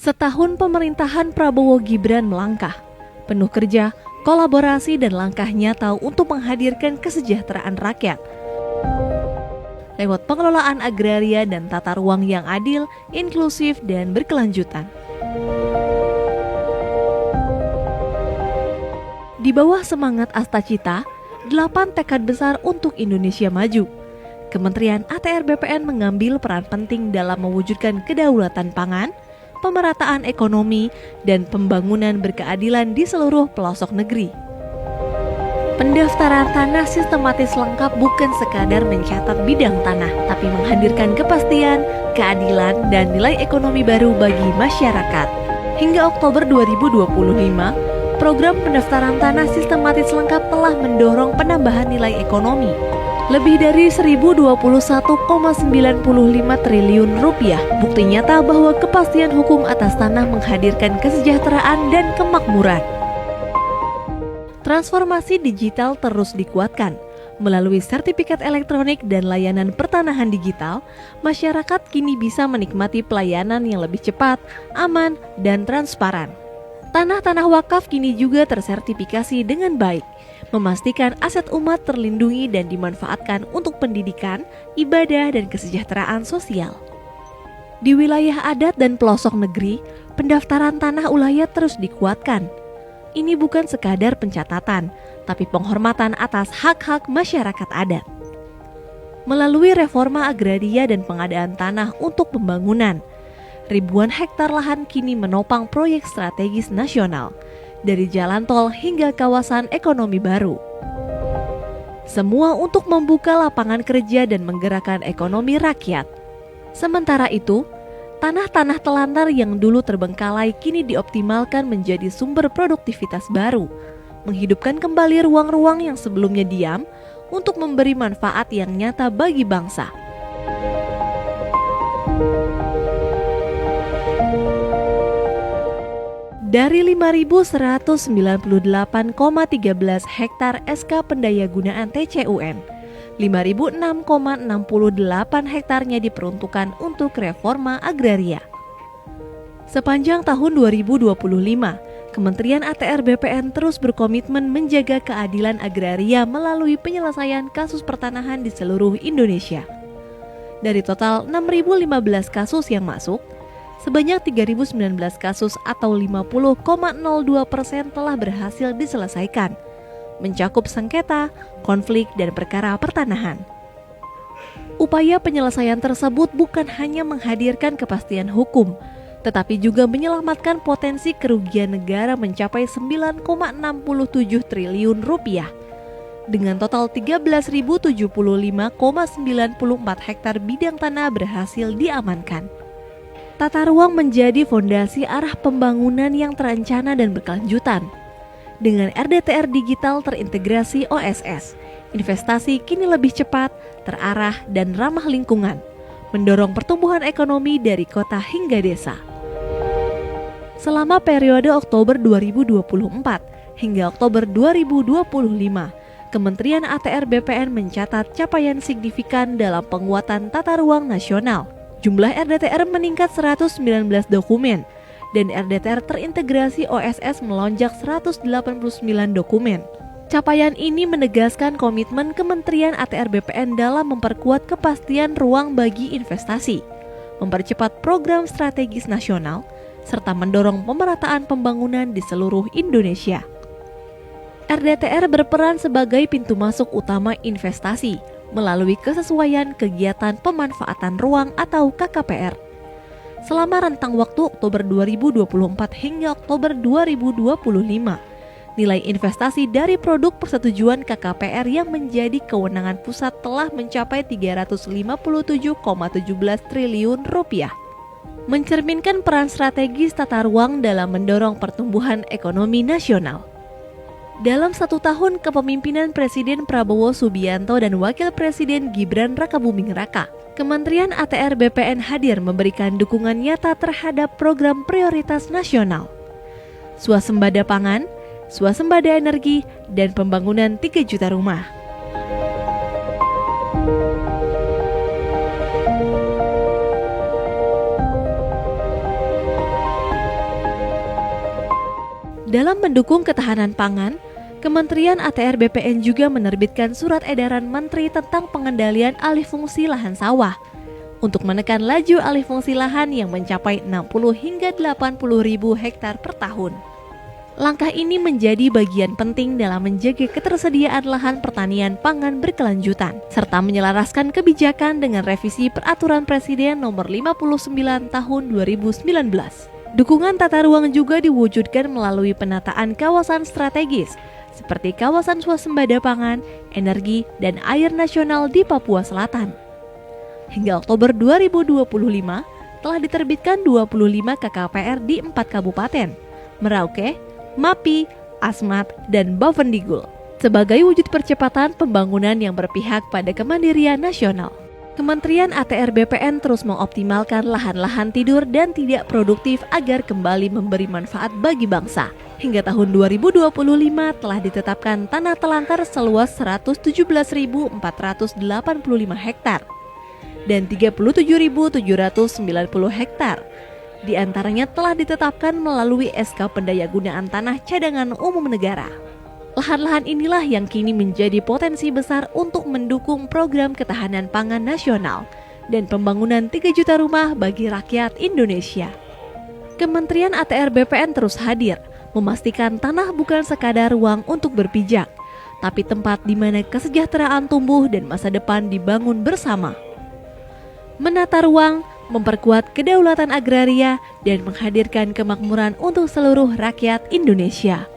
Setahun pemerintahan Prabowo Gibran melangkah, penuh kerja, kolaborasi dan langkah nyata untuk menghadirkan kesejahteraan rakyat. Lewat pengelolaan agraria dan tata ruang yang adil, inklusif dan berkelanjutan. Di bawah semangat Astacita, 8 tekad besar untuk Indonesia maju. Kementerian ATR BPN mengambil peran penting dalam mewujudkan kedaulatan pangan, pemerataan ekonomi, dan pembangunan berkeadilan di seluruh pelosok negeri. Pendaftaran tanah sistematis lengkap bukan sekadar mencatat bidang tanah, tapi menghadirkan kepastian, keadilan, dan nilai ekonomi baru bagi masyarakat. Hingga Oktober 2025, program pendaftaran tanah sistematis lengkap telah mendorong penambahan nilai ekonomi lebih dari 121,95 triliun rupiah. Bukti nyata bahwa kepastian hukum atas tanah menghadirkan kesejahteraan dan kemakmuran. Transformasi digital terus dikuatkan. Melalui sertifikat elektronik dan layanan pertanahan digital, masyarakat kini bisa menikmati pelayanan yang lebih cepat, aman, dan transparan. Tanah-tanah wakaf kini juga tersertifikasi dengan baik, memastikan aset umat terlindungi dan dimanfaatkan untuk pendidikan, ibadah, dan kesejahteraan sosial. Di wilayah adat dan pelosok negeri, pendaftaran tanah ulayat terus dikuatkan. Ini bukan sekadar pencatatan, tapi penghormatan atas hak-hak masyarakat adat. Melalui reforma agraria dan pengadaan tanah untuk pembangunan, ribuan hektar lahan kini menopang proyek strategis nasional, dari jalan tol hingga kawasan ekonomi baru. Semua untuk membuka lapangan kerja dan menggerakkan ekonomi rakyat. Sementara itu, tanah-tanah telantar yang dulu terbengkalai kini dioptimalkan menjadi sumber produktivitas baru, menghidupkan kembali ruang-ruang yang sebelumnya diam untuk memberi manfaat yang nyata bagi bangsa. Dari 5.198,13 hektar SK Pendayagunaan TCUN, 5.006,68 hektarnya diperuntukkan untuk reforma agraria. Sepanjang tahun 2025, Kementerian ATR BPN terus berkomitmen menjaga keadilan agraria melalui penyelesaian kasus pertanahan di seluruh Indonesia. Dari total 6.015 kasus yang masuk, sebanyak 3.019 kasus atau 50,02% telah berhasil diselesaikan, mencakup sengketa, konflik, dan perkara pertanahan. Upaya penyelesaian tersebut bukan hanya menghadirkan kepastian hukum, tetapi juga menyelamatkan potensi kerugian negara mencapai 9,67 triliun rupiah. Dengan total 13.075,94 hektar bidang tanah berhasil diamankan. Tata ruang menjadi fondasi arah pembangunan yang terencana dan berkelanjutan. Dengan RDTR digital terintegrasi OSS, investasi kini lebih cepat, terarah, dan ramah lingkungan, mendorong pertumbuhan ekonomi dari kota hingga desa. Selama periode Oktober 2024 hingga Oktober 2025, Kementerian ATR BPN mencatat capaian signifikan dalam penguatan tata ruang nasional. Jumlah RDTR meningkat 119 dokumen dan RDTR terintegrasi OSS melonjak 189 dokumen. Capaian ini menegaskan komitmen Kementerian ATR BPN dalam memperkuat kepastian ruang bagi investasi, mempercepat program strategis nasional, serta mendorong pemerataan pembangunan di seluruh Indonesia. RDTR berperan sebagai pintu masuk utama investasi melalui kesesuaian kegiatan pemanfaatan ruang atau KKPR. Selama rentang waktu Oktober 2024 hingga Oktober 2025, nilai investasi dari produk persetujuan KKPR yang menjadi kewenangan pusat telah mencapai 357,17 triliun rupiah. Mencerminkan peran strategis tata ruang dalam mendorong pertumbuhan ekonomi nasional. Dalam 1 tahun kepemimpinan Presiden Prabowo Subianto dan Wakil Presiden Gibran Rakabuming Raka, Kementerian ATR BPN hadir memberikan dukungan nyata terhadap program prioritas nasional, swasembada pangan, swasembada energi, dan pembangunan 3 juta rumah. Dalam mendukung ketahanan pangan, Kementerian ATR BPN juga menerbitkan surat edaran Menteri tentang pengendalian alih fungsi lahan sawah untuk menekan laju alih fungsi lahan yang mencapai 60 hingga 80 ribu hektar per tahun. Langkah ini menjadi bagian penting dalam menjaga ketersediaan lahan pertanian pangan berkelanjutan, serta menyelaraskan kebijakan dengan revisi Peraturan Presiden Nomor 59 Tahun 2019. Dukungan tata ruang juga diwujudkan melalui penataan kawasan strategis, seperti kawasan swasembada pangan, energi, dan air nasional di Papua Selatan. Hingga Oktober 2025, telah diterbitkan 25 KKPR di 4 kabupaten, Merauke, Mapi, Asmat, dan Bovendigul, sebagai wujud percepatan pembangunan yang berpihak pada kemandirian nasional. Kementerian ATR BPN terus mengoptimalkan lahan-lahan tidur dan tidak produktif agar kembali memberi manfaat bagi bangsa. Hingga tahun 2025 telah ditetapkan tanah telantar seluas 117.485 hektar dan 37.790 hektar. Di antaranya telah ditetapkan melalui SK Pendayagunaan Tanah Cadangan Umum Negara. Lahan-lahan inilah yang kini menjadi potensi besar untuk mendukung program ketahanan pangan nasional dan pembangunan 3 juta rumah bagi rakyat Indonesia. Kementerian ATR BPN terus hadir, memastikan tanah bukan sekadar ruang untuk berpijak, tapi tempat di mana kesejahteraan tumbuh dan masa depan dibangun bersama. Menata ruang, memperkuat kedaulatan agraria, dan menghadirkan kemakmuran untuk seluruh rakyat Indonesia.